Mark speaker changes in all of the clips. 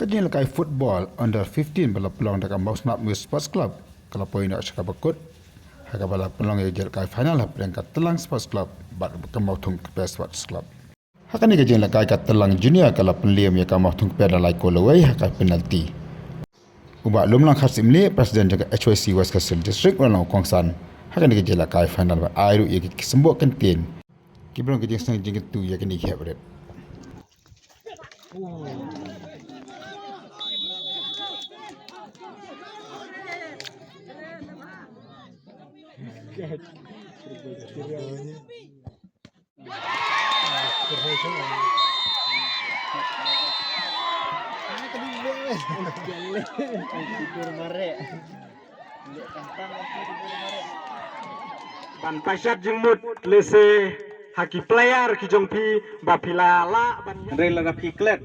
Speaker 1: Kajin lakai football under 15 bala pelong dekat Mausnap News Sports Club. Kalau poin nak cakap berkut, haka bala pelong yang jadi lakai final lah peringkat Telang Sports Club bat kemau tung ke Sports Club. Haka ni kajin lakai kat Telang Junior kalau penliam ya kemau tung ke dalam kolawai haka penalti. Ubak lumlang khas imli Presiden jaga HYC West Castle District walau Kongsan. Haka ni kajin lakai final bat airu ya kisembuk kentin. Kibelong kajin senang jengit tu ya kini kiap berat.
Speaker 2: Ban pasyat jengmut lese haki player ki jongpi bapila la ban
Speaker 3: Rei la dapi klet.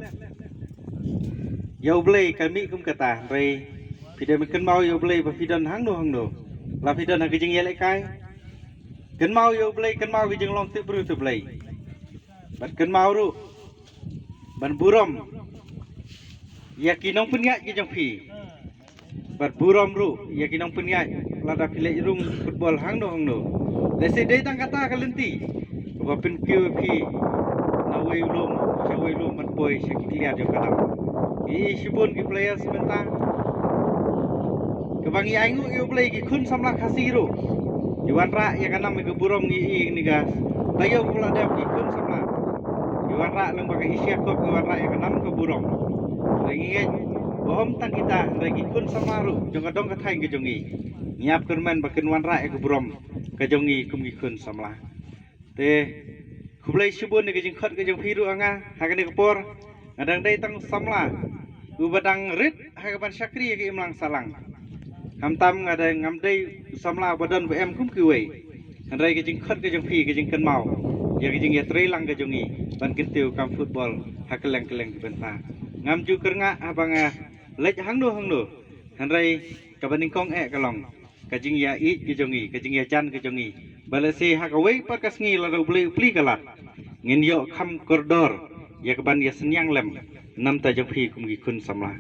Speaker 3: Yau blei kami kum kata rei pidem ken mau yau blei ba fidan hang no. La fidan hak jeng yelek kai. Ken mau yau blei ken mau jeng long tu bru tu blei. Bat ken mau ru. Ban burom. Ya kinong punya ki jong pi. Bat burom ru ya kinong punya la dapi le rung football hang no. Lese dei tang kata kalenti. Ba pin PVP nawai lum man boy sekiliat yo kadam. I sibun ki player sebentar. Kebangi aingu yo play ki kun samla khasiru. Iwan ra ya kanam ke burom ni gas. Layo pula ada ki kun samla. Iwan ra leng pakai isya kop iwan ra ya kanam ke burom. Lengi bohom tang kita lagi kun samaru jong kadong ka thai ke jongi. Nyiap kerman baken wan ra ya ke burom ke jongi kum ki kun samla. Te kublai sibun ni ke jing khat ke jong phiru anga hakani kapor ngadang dai tang samla. Ubadang rit hakapan syakri ke imlang salang. Hamtam ngadang ngamdai samla badan BM kum kuwei. Handai ke jing khat ke jong phi ke jing kan mau. Ya ke jing ya trailang ke jongi ban kentiu kam football hakeleng-keleng ke benta. Ngam ju kernga abanga lej hangno. Handai kabaning kong kalong. Ke jing ya i ke jongi, ke jing ya jan ke jongi. Balase hakawei parkas ngi la beli kalat. Ngin yo kham koridor ya keban ya senyang lem. Nam ta jong phi kum gi kun samla.